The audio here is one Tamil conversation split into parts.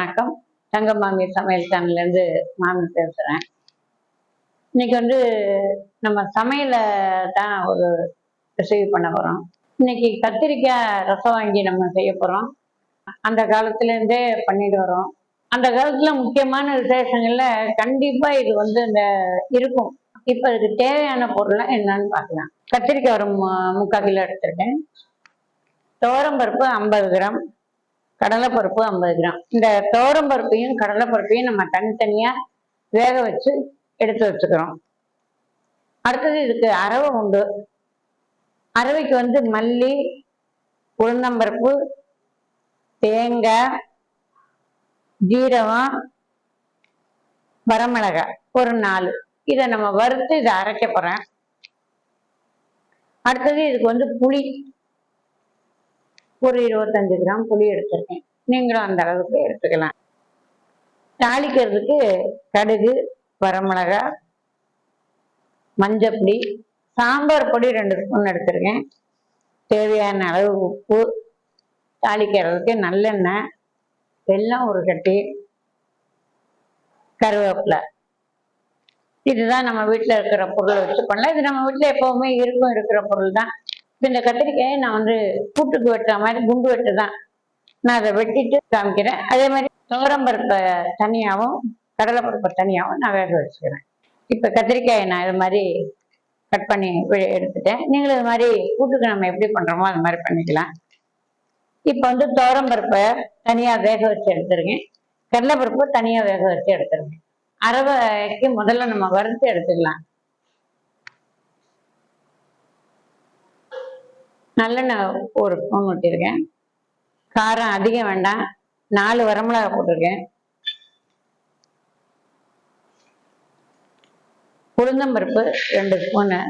வணக்கம். தங்க மாமி சமையல் சேனல்லேருந்து மாமி பேசுகிறேன். இன்னைக்கு நம்ம சமையலை தான் ஒரு ரெசிபி பண்ண போகிறோம். இன்னைக்கு கத்திரிக்காய் ரசம் வாங்கி நம்ம செய்ய போகிறோம். அந்த காலத்துலேருந்தே பண்ணிட்டு வரோம். அந்த காலத்தில் முக்கியமான விசேஷங்கள்ல கண்டிப்பாக இது இந்த இருக்கும். இப்போ இதுக்கு தேவையான பொருள்லாம் என்னன்னு பார்க்கலாம். கத்திரிக்காய் ஒரு 3/4 கிலோ எடுத்திருக்கேன். துவரம்பருப்பு 50 கிராம், கடலைப்பருப்பு 50 கிராம். இந்த துவரம்பருப்பையும் கடலைப்பருப்பையும் நம்ம தனித்தனியா வேக வச்சு எடுத்து வச்சுக்கிறோம். அடுத்தது இதுக்கு அரவை உண்டு. அரவைக்கு மல்லி, உளுந்தம்பருப்பு, தேங்காய், ஜீரகம், வரமிளகாய் ஒரு 4. இதை நம்ம வறுத்து இதை அரைக்க போறேன். அடுத்தது இதுக்கு புளி ஒரு 25 கிராம் புளி எடுத்திருக்கேன். நீங்களும் அந்த அளவுக்கு எடுத்துக்கலாம். தாளிக்கிறதுக்கு கடுகு, வரமிளகாய், மஞ்சப்பொடி, சாம்பார் பொடி 2 ஸ்பூன் எடுத்திருக்கேன். தேவையான அளவு உப்பு, தாளிக்கிறதுக்கு நல்லெண்ணெய், வெல்லம் ஒரு கட்டி, கருவேப்பிலை. இதுதான் நம்ம வீட்டில் இருக்கிற பொருளை வச்சு பண்ணலாம். இது நம்ம வீட்டில் எப்பவுமே இருக்கிற பொருள் தான். இந்த கத்திரிக்காயை நான் கூட்டுக்கு வெட்டுற மாதிரி குண்டு வெட்டு தான். நான் அதை வெட்டிட்டு காமிக்கிறேன். அதே மாதிரி துவரம்பருப்பை தனியாகவும் கடலைப்பருப்பை தனியாகவும் நான் வேக வச்சுக்கிறேன். இப்போ கத்திரிக்காயை நான் இது மாதிரி கட் பண்ணி எடுத்துட்டேன். நீங்களும் இது மாதிரி கூட்டுக்கு நம்ம எப்படி பண்ணுறோமோ அது மாதிரி பண்ணிக்கலாம். இப்போ துவரம்பருப்பை தனியாக வேக வச்சு எடுத்துருக்கேன். கடலைப்பருப்பு தனியாக வேக வச்சு எடுத்துருக்கேன். அரவைக்கு முதல்ல நம்ம வறுத்து எடுத்துக்கலாம். நல்லெண்ணெய் ஒரு ஸ்பூன் ஊற்றிருக்கேன். காரம் அதிகம் வேண்டாம். 4 வரமிளகாய் போட்டிருக்கேன். உளுந்தம்பருப்பு 2 ஸ்பூனு,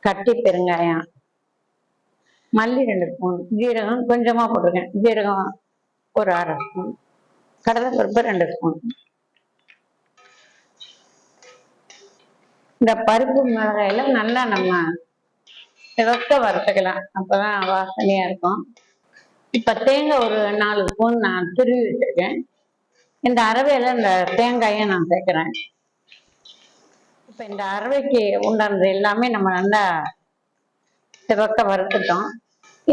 கட்டி பெருங்காயம், மல்லி 2 ஸ்பூன், ஜீரகம் கொஞ்சமா போட்டிருக்கேன். ஜீரகம் ஒரு 1/2 ஸ்பூன், கடலைப்பருப்பு 2 ஸ்பூன். இந்த பருப்பு மிளகாயில நல்லா நம்ம சிவக்க வறுத்துக்கலாம். அப்பதான் வாசனையா இருக்கும். இப்ப தேங்காய் ஒரு 4 ஸ்பூன் நான் துருவி வச்சிருக்கேன். இந்த அரவையில இந்த தேங்காயை நான் சேர்க்கிறேன். இப்ப இந்த அரவைக்கு உண்டானது எல்லாமே நம்ம நல்லா சிவக்க வறுத்துட்டோம்.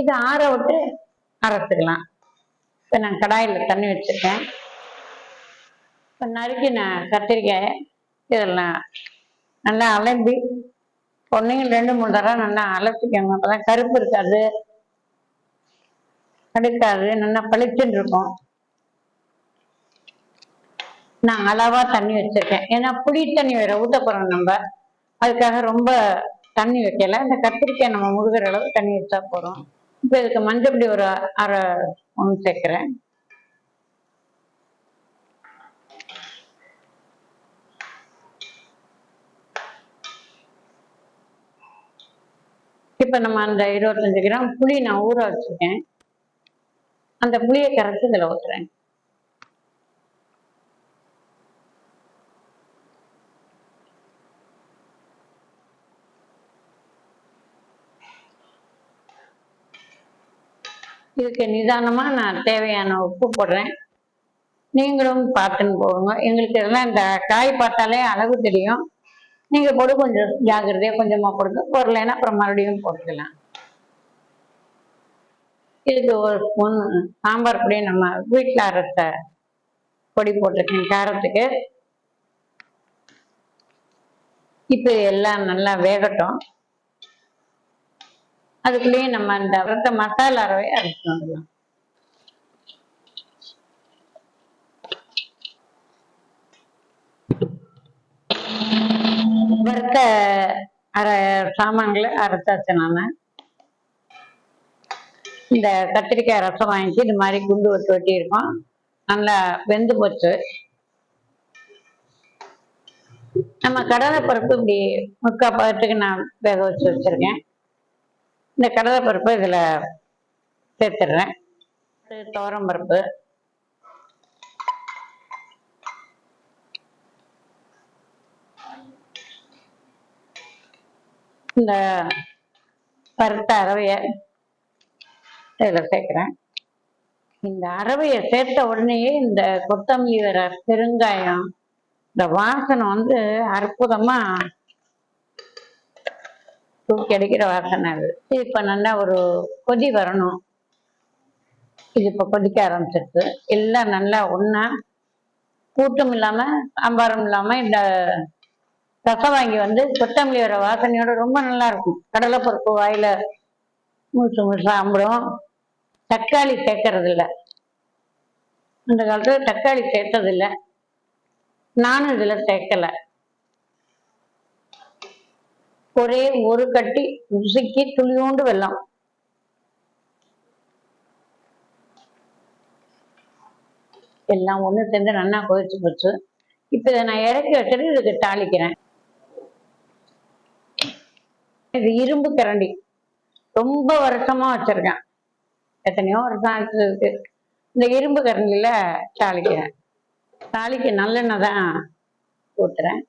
இது ஆற விட்டு அரைச்சிக்கலாம். இப்ப நான் கடாயில தண்ணி வச்சிருக்கேன். இப்ப நறுக்கின கத்திரிக்காயை இதெல்லாம் நல்லா அலம்பி பொண்ணுங்க 2-3 தடவை நல்லா அலசிக்கணும். அப்பதான் கருப்பு இருக்காது, கடுக்காது, நல்லா பளிச்சுன்னு இருக்கும். நான் அளவா தண்ணி வச்சிருக்கேன். ஏன்னா புளி தண்ணி வேற ஊத்த போறோம் நம்ம, அதுக்காக ரொம்ப தண்ணி வைக்கல. இந்த கத்திரிக்காய் நம்ம முழுகிற அளவு தண்ணி வச்சா போறோம். இப்போ இதுக்கு மஞ்சப்பொடி ஒரு 1/2 ஸ்பூன் சேர்க்கிறேன். இப்ப நம்ம அந்த 25 கிராம் புளி நான் ஊற வச்சிருக்கேன். அந்த புளியை கரைச்சி இதுல ஊத்துறேன். இதுக்கு நிதானமா நான் தேவையான உப்பு போடுறேன். நீங்களும் பார்த்துன்னு போடுங்க. எங்களுக்கு இதெல்லாம் இந்த காய் பார்த்தாலே அளவு தெரியும். நீங்க போடு கொஞ்சம் ஜாகிரதையா கொஞ்சமா போடுங்க. போடலைன்னா அப்புறம் மறுபடியும் போட்டுக்கலாம். இதுக்கு ஒரு ஸ்பூன் சாம்பார் பொடி நம்ம வீட்டில் அரைச்ச பொடி போட்டிருக்கேன் காரத்துக்கு. இப்போ எல்லாம் நல்லா வேகட்டும். அதுக்குள்ளேயே நம்ம அந்த வறுத்த மசாலா அரவை அரைச்சிட்டு வந்துடலாம். வறுத்த சாமான்களை அரைச்சாச்சு. நான் இந்த கத்திரிக்காய் ரசம் வாங்கி இது மாதிரி குண்டு வெட்டி இருக்கோம். நல்லா வெந்து போச்சு. நம்ம கடலைப்பருப்பு இப்படி 3/4 பதத்துக்கு நான் வேக வச்சு வச்சிருக்கேன். இந்த கடலைப்பருப்பு இதுல சேர்த்துடுறேன். துவரம்பருப்பு, இந்த வறுத்த அரவையை இதில் சேர்க்குறேன். இந்த அரவையை சேர்த்த உடனேயே இந்த கொத்தமல்லி வர பெருங்காயம் இந்த வாசனை வந்து அற்புதமா தூக்கி அடிக்கிற வாசனை. அது இப்போ நல்லா ஒரு கொதி வரணும். இது இப்போ கொதிக்க ஆரம்பிச்சிருக்கு. எல்லாம் நல்லா ஒன்றா கூட்டும் இல்லாமல் சாம்பாரும் இல்லாமல் இந்த ரசவாங்கி வந்து கொத்தமல்லி வர வாசனையோட ரொம்ப நல்லா இருக்கும். கடலைப்பருப்பு வாயில முழுசு முழுசா சாம்பிடும். தக்காளி சேர்க்கறது இல்லை. அந்த காலத்தில் தக்காளி சேர்த்ததில்லை, நானும் இதில் சேர்க்கலை. ஒரே ஒரு கட்டி ருசிக்கு துளியோண்டு வெல்லம். எல்லாம் ஒன்று சேர்ந்து நல்லா கொதிச்சு போச்சு. இப்போ இதை நான் இறக்கி வச்சுட்டு இதுக்கு தாளிக்கிறேன். இது இரும்பு கரண்டி, ரொம்ப வருஷமா வச்சிருக்கேன், எத்தனையோ வருஷம் ஆச்சு. இந்த இரும்பு கரண்டியில தாளிக்கிறேன். தாளிக்க நல்லெண்ணெய் தான் ஊற்றுறேன்.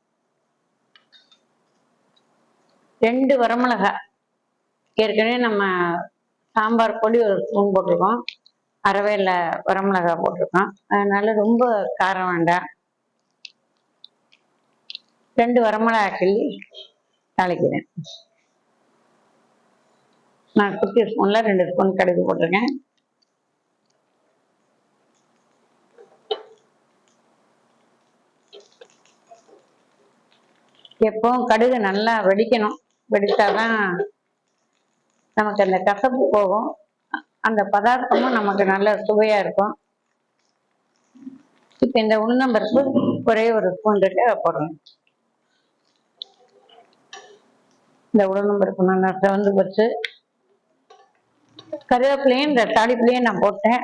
2 வரமிளகாய், ஏற்கனவே நம்ம சாம்பார் பொடி ஒரு ஸ்பூன் போட்டிருக்கோம், அரவையில் வரமிளகாய் போட்டிருக்கோம், அதனால ரொம்ப காரம் வேண்டாம். 2 வரமிளகாய் கிள்ளி தாளிக்கிறேன். நான் குட்டி ஸ்பூன்ல 2 ஸ்பூன் கடுகு போட்டிருக்கேன். எப்பவும் கடுகு நல்லா வெடிக்கணும், வெடித்தாதான் நமக்கு அந்த கசப்பு போகும், அந்த பதார்த்தமும் நமக்கு நல்ல சுவையா இருக்கும். இப்போ இந்த உளுந்தம்பருப்பு ஒரே ஒரு ஸ்பூன் போடுறேன். இந்த உளுந்தம்பருப்பு நல்லா செவந்து வச்சு கருவேப்பிலையும் இந்த தாளிப்புலையும் நான் போட்டேன்.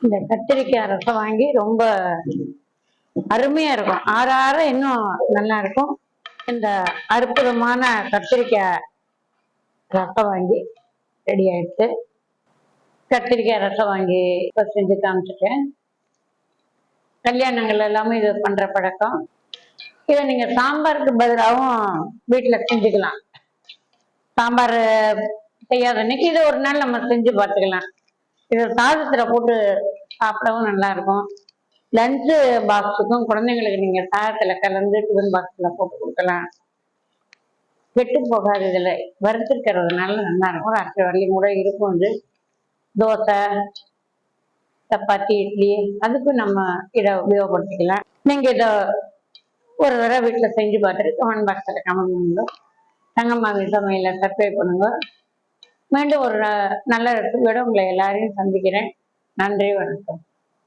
இந்த கத்திரிக்காய் ரசம் வாங்கி ரொம்ப அருமையா இருக்கும், ஆற ஆற இன்னும் நல்லா இருக்கும். இந்த அற்புதமான கத்திரிக்காய் ரசம் வாங்கி ரெடி ஆயிடுச்சு. கத்திரிக்காய் ரசம் வாங்கி இப்போ செஞ்சு காமிச்சிட்டேன். கல்யாணங்கள் எல்லாமே இது பண்ற பழக்கம். இதை நீங்க சாம்பாருக்கு பதிலாகவும் வீட்டில் செஞ்சுக்கலாம். சாம்பார் செய்யாத அன்னைக்கு இது ஒரு நாள் நம்ம செஞ்சு பார்த்துக்கலாம். இது சாதத்துல போட்டு சாப்பிடவும் நல்லா இருக்கும். லஞ்சு பாக்ஸுக்கும் குழந்தைங்களுக்கு நீங்க சாதத்துல கலந்து டிஃபன் பாக்ஸ்ல போட்டு கொடுக்கலாம், கெட்டு போகாது. இதுல வறுத்துக்கிறதுனால நல்லா இருக்கும், ராத்திரி வரலையும் கூட இருக்கும். வந்து தோசை, சப்பாத்தி, இட்லி அதுக்கும் நம்ம இதை உபயோகப்படுத்திக்கலாம். நீங்க இதை ஒரு தடவை வீட்டில் செஞ்சு பார்த்துட்டு கமெண்ட் பாக்ஸில் கமெண்ட் பண்ணுங்க. தங்கம்மாமி சமையலை சப்ஸ்கிரைப் பண்ணுங்க. மீண்டும் ஒரு நல்ல ரெசிபியோட உங்களை எல்லாரையும் சந்திக்கிறேன். நன்றி, வணக்கம்.